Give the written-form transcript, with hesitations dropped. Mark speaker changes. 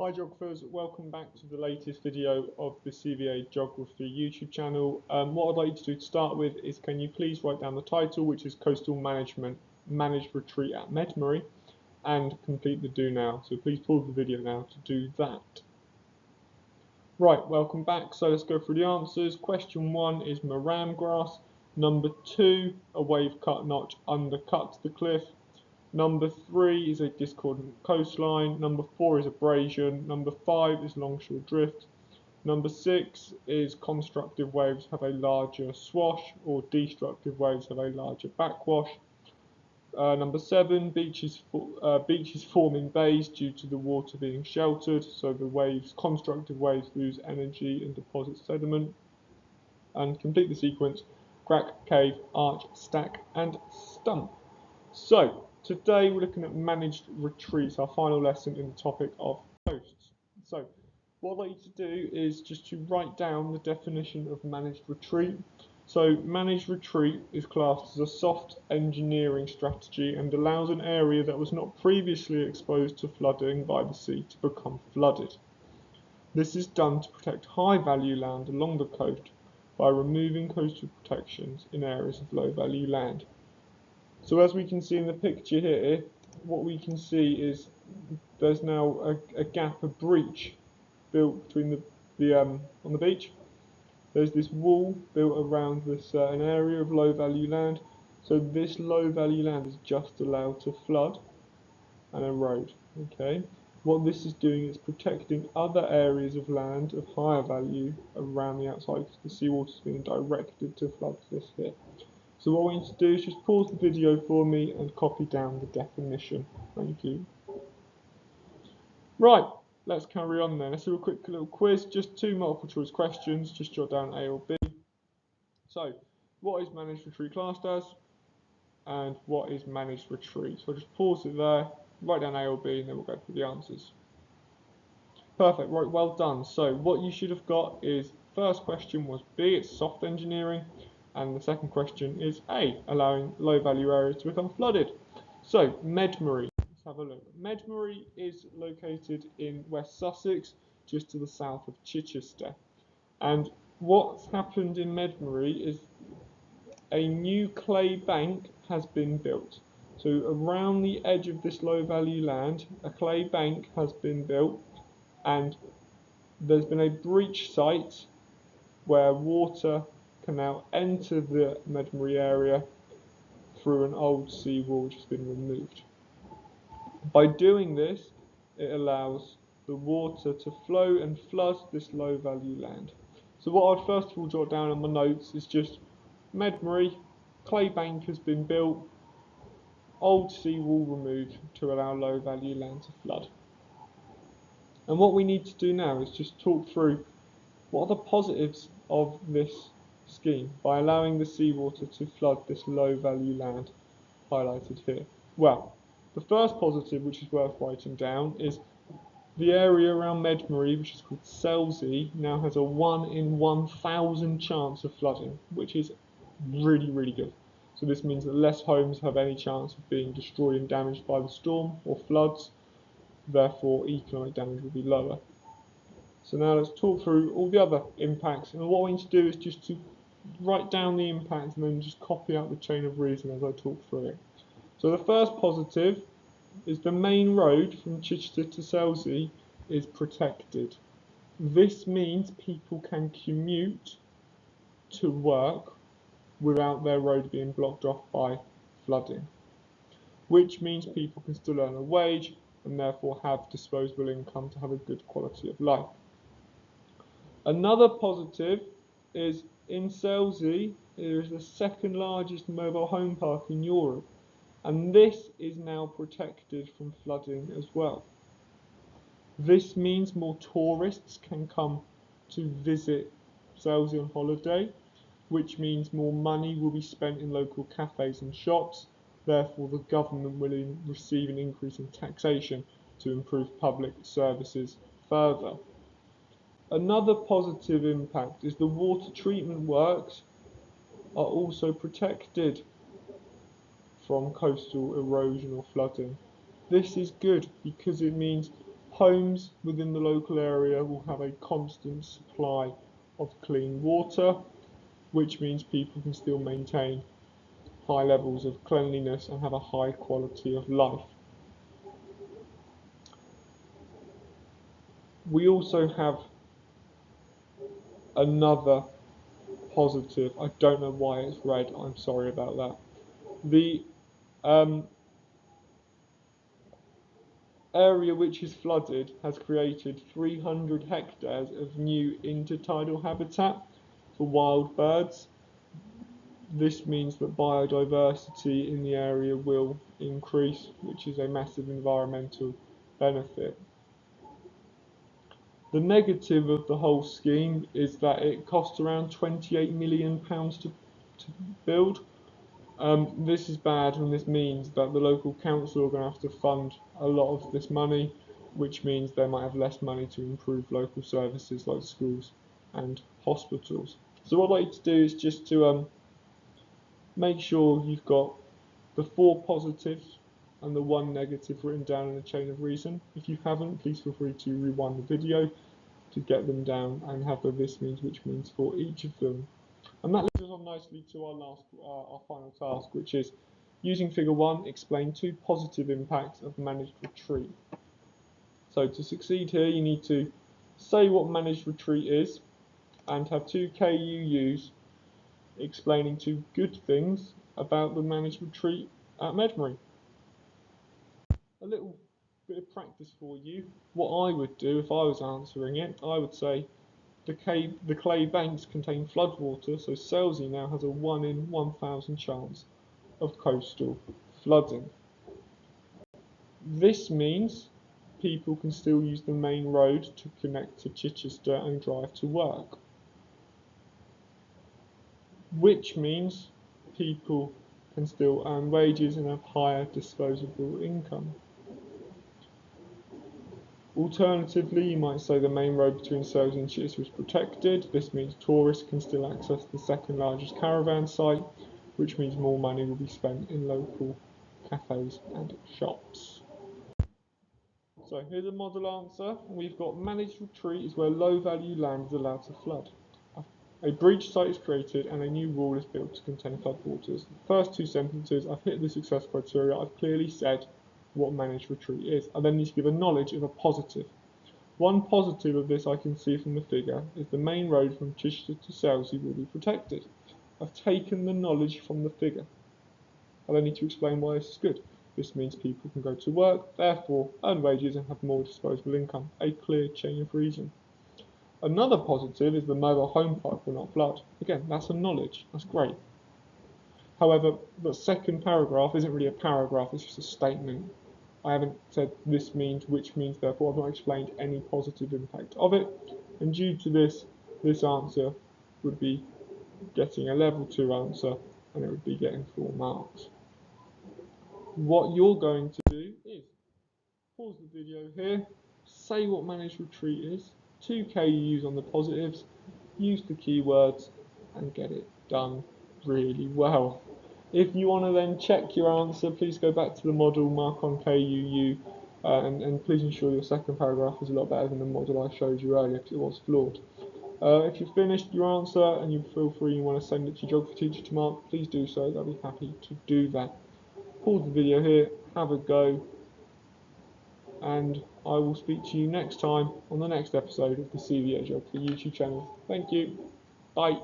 Speaker 1: Hi geographers, welcome back to the latest video of the CVA Geography YouTube channel. What I'd like you to do to start with is can you please write down the title, which is Coastal Managed Retreat at Medmurray, and complete the do now. So please pause the video now to do that. Right, welcome back. So let's go through the answers. Question 1 is Moram grass. Number 2, a wave cut notch undercuts the cliff. Number 3 is a discordant coastline. Number 4 is abrasion. Number 5 is longshore drift. Number 6 is constructive waves have a larger swash, or destructive waves have a larger backwash. Number 7, beaches forming bays due to the water being sheltered, so the constructive waves lose energy and deposit sediment. And complete the sequence: crack, cave, arch, stack, and stump. So today we're looking at managed retreats, our final lesson in the topic of coasts. So what I'd like you to do is just to write down the definition of managed retreat. So managed retreat is classed as a soft engineering strategy and allows an area that was not previously exposed to flooding by the sea to become flooded. This is done to protect high value land along the coast by removing coastal protections in areas of low value land. So as we can see in the picture here, what we can see is there's now a gap, a breach built between on the beach. There's this wall built around this an area of low value land. So this low value land is just allowed to flood and erode. Okay. What this is doing is protecting other areas of land of higher value around the outside, because the seawater is being directed to flood this here. So what I want you to do is just pause the video for me and copy down the definition. Thank you. Right, let's carry on then. Let's do a quick little quiz, just 2 multiple choice questions, just jot down A or B. So, what is managed retreat classed as? And what is managed retreat? So I'll just pause it there, write down A or B, and then we'll go through the answers. Perfect, right, well done. So what you should have got is, first question was B, it's soft engineering. And the second question is A, allowing low value areas to become flooded. So, Medmurray, let's have a look. Medmurray is located in West Sussex, just to the south of Chichester. And what's happened in Medmurray is a new clay bank has been built. So around the edge of this low value land, a clay bank has been built, and there's been a breach site where water can now enter the Medmurray area through an old seawall which has been removed. By doing this, it allows the water to flow and flood this low value land. So what I'd first of all jot down on my notes is just Medmurray, clay bank has been built, old seawall removed to allow low value land to flood. And what we need to do now is just talk through what are the positives of this scheme by allowing the seawater to flood this low value land highlighted here. Well, the first positive, which is worth writing down, is the area around Medmurray, which is called Selsey, now has a 1 in 1,000 chance of flooding, which is really, really good. So this means that less homes have any chance of being destroyed and damaged by the storm or floods, therefore economic damage will be lower. So now let's talk through all the other impacts, and what we need to do is just to write down the impacts and then just copy out the chain of reason as I talk through it. So the first positive is the main road from Chichester to Selsey is protected. This means people can commute to work without their road being blocked off by flooding, which means people can still earn a wage and therefore have disposable income to have a good quality of life. Another positive is in Selsey, there is the second largest mobile home park in Europe, and this is now protected from flooding as well. This means more tourists can come to visit Selsey on holiday, which means more money will be spent in local cafes and shops, therefore the government will receive an increase in taxation to improve public services further. Another positive impact is the water treatment works are also protected from coastal erosion or flooding. This is good because it means Homes within the local area will have a constant supply of clean water, which means people can still maintain high levels of cleanliness and have a high quality of life. We also have another positive. I don't know why it's red. I'm sorry about that. The area which is flooded has created 300 hectares of new intertidal habitat for wild birds. This means that biodiversity in the area will increase, which is a massive environmental benefit. The negative of the whole scheme is that it costs around £28 million to build. This is bad, and this means that the local council are going to have to fund a lot of this money, which means they might have less money to improve local services like schools and hospitals. So what I'd like to do is just to make sure you've got the 4 positives and the 1 negative written down in a chain of reason. If you haven't, please feel free to rewind the video to get them down and have the this means, which means for each of them. And that leads us on nicely to our final task, which is using figure 1, explain 2 positive impacts of managed retreat. So to succeed here, you need to say what managed retreat is and have 2 KUUs explaining 2 good things about the managed retreat at Medmery. A little bit of practice for you. What I would do if I was answering it, I would say the clay banks contain floodwater, so Selsey now has a 1 in 1,000 chance of coastal flooding. This means people can still use the main road to connect to Chichester and drive to work, which means people can still earn wages and have higher disposable income. Alternatively, you might say the main road between Selsey and Chichester is protected. This means tourists can still access the 2nd largest caravan site, which means more money will be spent in local cafes and shops. So here's a model answer. We've got managed retreat is where low value land is allowed to flood. A breach site is created and a new wall is built to contain floodwaters. The first 2 sentences, I've hit the success criteria. I've clearly said what managed retreat is. I then need to give a knowledge of a positive. One positive of this I can see from the figure is the main road from Chichester to Selsey will be protected. I've taken the knowledge from the figure. I then need to explain why this is good. This means people can go to work, therefore earn wages and have more disposable income. A clear chain of reason. Another positive is the mobile home park will not flood. Again, that's a knowledge. That's great. However, the second paragraph isn't really a paragraph, it's just a statement. I haven't said this means, which means, therefore I've not explained any positive impact of it. And due to this, this answer would be getting a level 2 answer and it would be getting 4 marks. What you're going to do is pause the video here, say what managed retreat is, 2 KUs on the positives, use the keywords and get it done really well. If you want to then check your answer, please go back to the model, mark on KUU, and please ensure your second paragraph is a lot better than the model I showed you earlier because it was flawed. If you've finished your answer and you feel free and you want to send it to your geography teacher to mark, please do so, they'll be happy to do that. Pause the video here, have a go, and I will speak to you next time on the next episode of the CVA Geography YouTube channel. Thank you. Bye.